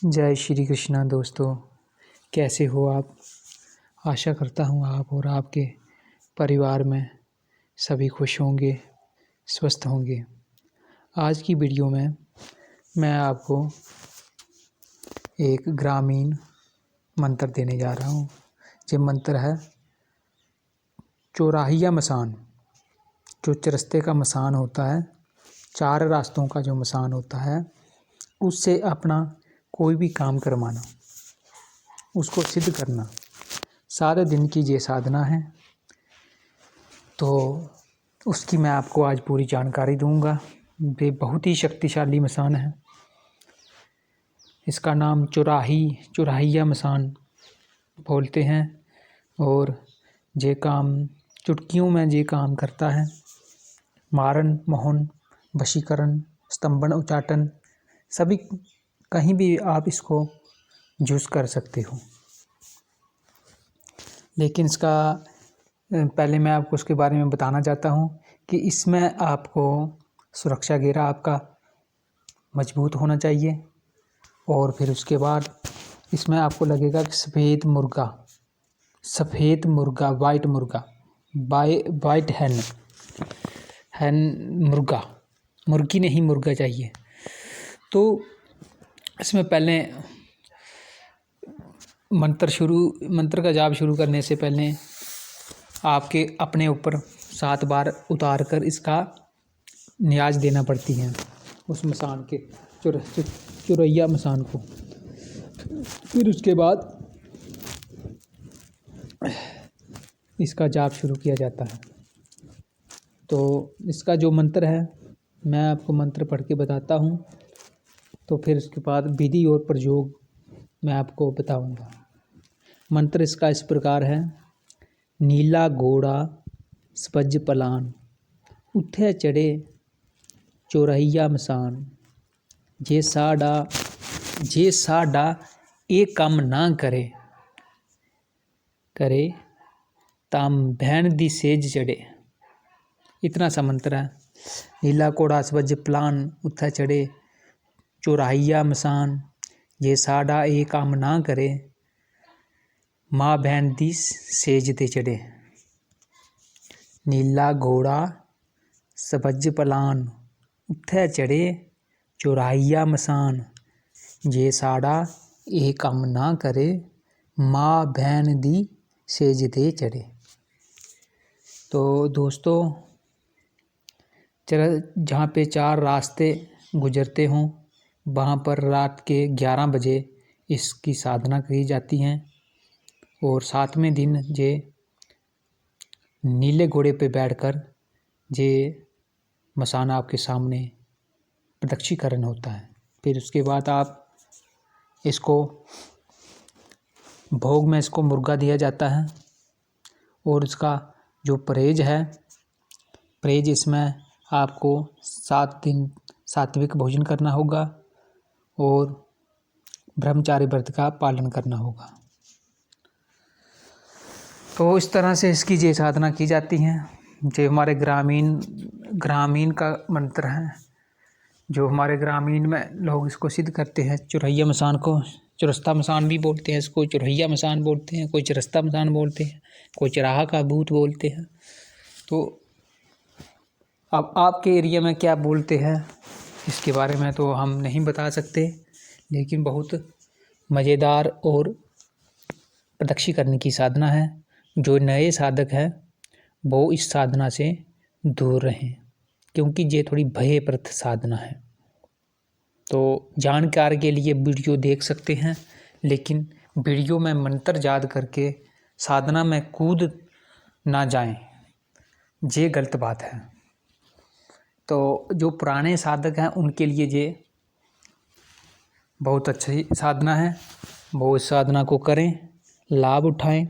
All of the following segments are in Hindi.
जय श्री कृष्णा दोस्तों, कैसे हो आप। आशा करता हूँ आप और आपके परिवार में सभी खुश होंगे, स्वस्थ होंगे। आज की वीडियो में मैं आपको एक ग्रामीण मंत्र देने जा रहा हूँ। ये मंत्र है चौराहिया मसान। जो चरस्ते का मसान होता है, 4 रास्तों का जो मसान होता है, उससे अपना कोई भी काम करवाना, उसको सिद्ध करना, सारे दिन की ये साधना है। तो उसकी मैं आपको आज पूरी जानकारी दूंगा। ये बहुत ही शक्तिशाली मसान है। इसका नाम चौराहिया मसान बोलते हैं और ये काम चुटकियों में ये काम करता है। मारण, मोहन, वशीकरण, स्तंभन, उच्चाटन, सभी कहीं भी आप इसको यूज़ कर सकते हो। लेकिन इसका पहले मैं आपको उसके बारे में बताना चाहता हूँ कि इसमें आपको सुरक्षा घेरा आपका मजबूत होना चाहिए। और फिर उसके बाद इसमें आपको लगेगा कि सफ़ेद मुर्गा, वाइट हैन मुर्गा, मुर्गी नहीं मुर्गा चाहिए। तो इसमें पहले मंत्र का जाप शुरू करने से पहले आपके अपने ऊपर 7 बार उतार कर इसका नियाज देना पड़ती है, उस मसान के चौरैया मसान को। फिर उसके बाद इसका जाप शुरू किया जाता है। तो इसका जो मंत्र है, मैं आपको मंत्र पढ़ के बताता हूँ, तो फिर उसके बाद विधि और प्रयोग मैं आपको बताऊँगा। मंत्र इसका इस प्रकार है। नीला घोड़ा सपज पलान, उठे चढ़े चौरहिया मसान, जे साडा ए कम ना करे ताम भैन दी सेज चढ़े। इतना सा मंत्र है। नीला घोड़ा सपज पलान, उठे चढ़े चौराहिया मसान, जे साडा ए काम ना करे माँ बहन दी सेज ते चढ़े। नीला घोड़ा सपज पलान, उठे चढ़े चौराहिया मसान, जे साडा ए काम ना करे माँ बहन दी सेज ते चढ़े। तो दोस्तों, जहाँ पे 4 रास्ते गुजरते हों, वहाँ पर रात के 11 बजे इसकी साधना की जाती हैं। और 7वें दिन ये नीले घोड़े पे बैठकर ये मसान आपके सामने प्रदक्षिणीकरण होता है। फिर उसके बाद आप इसको भोग में इसको मुर्गा दिया जाता है। और इसका जो परहेज इसमें आपको 7 दिन सात्विक भोजन करना होगा और ब्रह्मचारी व्रत का पालन करना होगा। तो इस तरह से इसकी ये साधना की जाती है। जो हमारे ग्रामीण का मंत्र है, जो हमारे ग्रामीण में लोग इसको सिद्ध करते हैं। चौरहिया मसान को चौरस्ता मसान भी बोलते हैं, इसको चौरहिया मसान बोलते हैं, कोई चरस्ता मसान बोलते हैं, कोई चराहा का भूत बोलते हैं। तो अब आपके एरिया में क्या बोलते हैं इसके बारे में तो हम नहीं बता सकते, लेकिन बहुत मज़ेदार और प्रदक्षिण करने की साधना है। जो नए साधक हैं वो इस साधना से दूर रहें, क्योंकि ये थोड़ी भयप्रद साधना है। तो जानकारी के लिए वीडियो देख सकते हैं, लेकिन वीडियो में मंत्र याद करके साधना में कूद ना जाएं, ये गलत बात है। तो जो पुराने साधक हैं उनके लिए ये बहुत अच्छी साधना है। वो इस साधना को करें, लाभ उठाएं।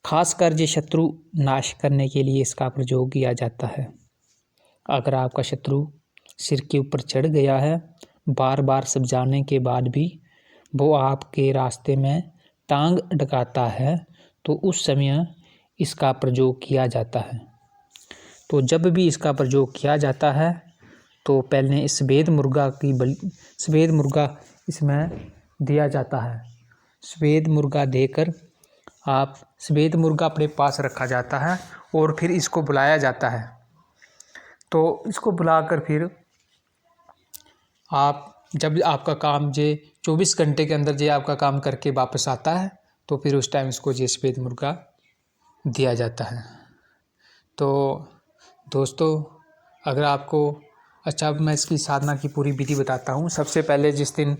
खासकर ये शत्रु नाश करने के लिए इसका प्रयोग किया जाता है। अगर आपका शत्रु सिर के ऊपर चढ़ गया है, बार बार समझाने के बाद भी वो आपके रास्ते में टांग अटकाता है, तो उस समय इसका प्रयोग किया जाता है। तो जब भी इसका प्रयोग किया जाता है तो पहले सफ़ेद मुर्गा इसमें दिया जाता है। सफ़ेद मुर्गा देकर सफ़ेद मुर्गा अपने पास रखा जाता है और फिर इसको बुलाया जाता है। तो इसको बुलाकर फिर जब आपका काम 24 घंटे के अंदर आपका काम करके वापस आता है, तो फिर उस टाइम इसको सफ़ेद मुर्गा दिया जाता है। तो दोस्तों, अगर आपको अब मैं इसकी साधना की पूरी विधि बताता हूँ। सबसे पहले जिस दिन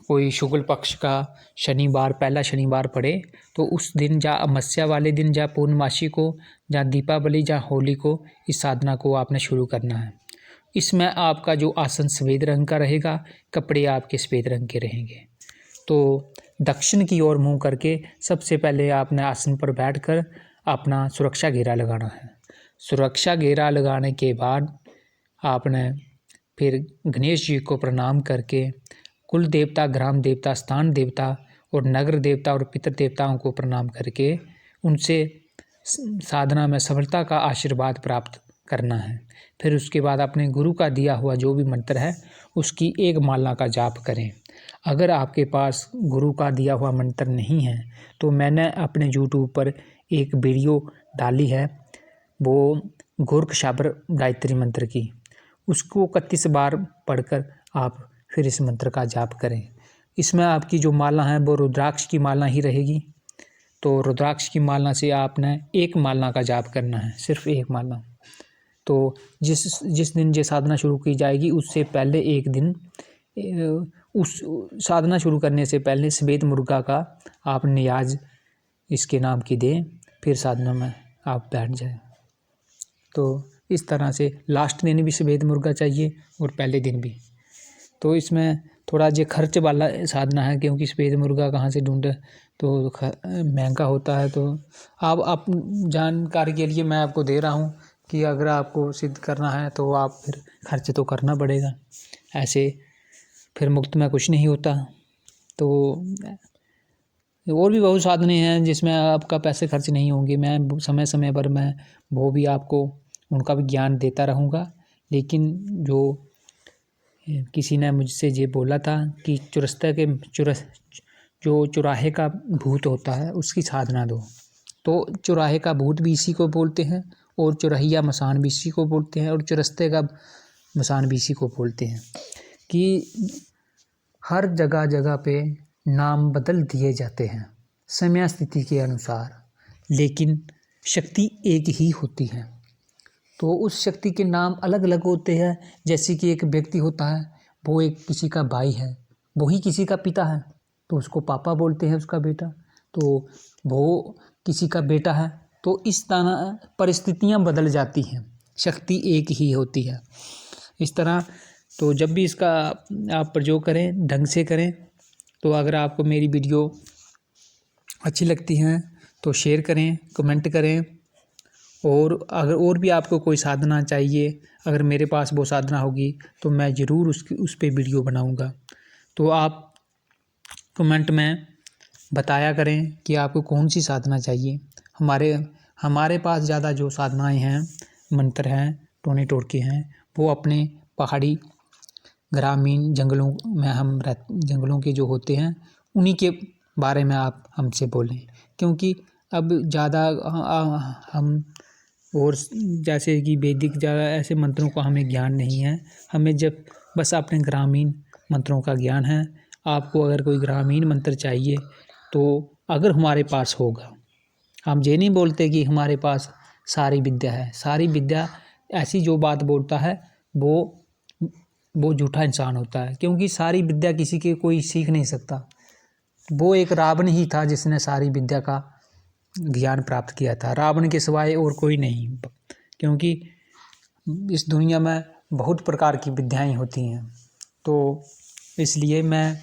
कोई शुक्ल पक्ष का पहला शनिवार पड़े, तो उस दिन अमावस्या वाले दिन पूर्णमासी को दीपावली होली को इस साधना को आपने शुरू करना है। इसमें आपका जो आसन सफ़ेद रंग का रहेगा, कपड़े आपके सफ़ेद रंग के रहेंगे। तो दक्षिण की ओर मुँह करके सबसे पहले आपने आसन पर बैठकर अपना सुरक्षा घेरा लगाना है। सुरक्षा घेरा लगाने के बाद आपने फिर गणेश जी को प्रणाम करके कुल देवता, ग्राम देवता, स्थान देवता और नगर देवता और पितृ देवताओं को प्रणाम करके उनसे साधना में सफलता का आशीर्वाद प्राप्त करना है। फिर उसके बाद अपने गुरु का दिया हुआ जो भी मंत्र है उसकी एक माला का जाप करें। अगर आपके पास गुरु का दिया हुआ मंत्र नहीं है, तो मैंने अपने यूट्यूब पर एक वीडियो डाली है, वो गोरख शाबर गायत्री मंत्र की। उसको 31 बार पढ़कर आप फिर इस मंत्र का जाप करें। इसमें आपकी जो माला है वो रुद्राक्ष की माला ही रहेगी। तो रुद्राक्ष की माला से आपने एक माला का जाप करना है, सिर्फ एक माला। तो जिस दिन ये साधना शुरू की जाएगी उससे पहले एक दिन उस साधना शुरू करने से पहले सफ़ेद मुर्गा का आप नियाज इसके नाम की दें, फिर साधना में आप बैठ जाएं। तो इस तरह से लास्ट दिन भी सफ़ेद मुर्गा चाहिए और पहले दिन भी। तो इसमें थोड़ा खर्च वाला साधना है, क्योंकि सफ़ेद मुर्गा कहाँ से ढूंढे, तो महंगा होता है। तो आप जानकारी के लिए मैं आपको दे रहा हूँ कि अगर आपको सिद्ध करना है तो आप फिर खर्च तो करना पड़ेगा, ऐसे फिर मुफ्त में कुछ नहीं होता। तो और भी बहुत साधने हैं जिसमें आपका पैसे खर्च नहीं होंगे। मैं समय समय पर वो भी आपको उनका भी ज्ञान देता रहूँगा। लेकिन किसी ने मुझसे ये बोला था कि चौराहे का भूत होता है उसकी साधना दो। तो चौराहे का भूत भी इसी को बोलते हैं, और चौरहिया मसान भी इसी को बोलते हैं, और चौरस्ते का मसान भी इसी को बोलते हैं। कि हर जगह पे नाम बदल दिए जाते हैं समय स्थिति के अनुसार, लेकिन शक्ति एक ही होती है। तो उस शक्ति के नाम अलग अलग होते हैं। जैसे कि एक व्यक्ति होता है, वो एक किसी का भाई है, वही किसी का पिता है, तो उसको पापा बोलते हैं उसका बेटा। तो वो किसी का बेटा है। तो इस तरह परिस्थितियां बदल जाती हैं, शक्ति एक ही होती है। इस तरह तो जब भी इसका आप प्रयोग करें, ढंग से करें। तो अगर आपको मेरी वीडियो अच्छी लगती हैं तो शेयर करें, कमेंट करें। और अगर और भी आपको कोई साधना चाहिए, अगर मेरे पास वो साधना होगी तो मैं ज़रूर उस पे वीडियो बनाऊंगा। तो आप कमेंट में बताया करें कि आपको कौन सी साधना चाहिए। हमारे पास ज़्यादा जो साधनाएं हैं, मंत्र हैं, टोने टोटके हैं, वो अपने पहाड़ी ग्रामीण जंगलों में जंगलों के जो होते हैं उन्हीं के बारे में आप हमसे बोलें। क्योंकि अब ज़्यादा हम और जैसे कि वैदिक ज़्यादा ऐसे मंत्रों का हमें ज्ञान नहीं है। हमें जब बस अपने ग्रामीण मंत्रों का ज्ञान है। आपको अगर कोई ग्रामीण मंत्र चाहिए तो अगर हमारे पास होगा, हम ये नहीं बोलते कि हमारे पास सारी विद्या है। सारी विद्या ऐसी जो बात बोलता है वो झूठा इंसान होता है, क्योंकि सारी विद्या किसी के कोई सीख नहीं सकता। वो एक रावण ही था जिसने सारी विद्या का ज्ञान प्राप्त किया था, रावण के सिवाय और कोई नहीं। क्योंकि इस दुनिया में बहुत प्रकार की विद्याएं होती हैं। तो इसलिए मैं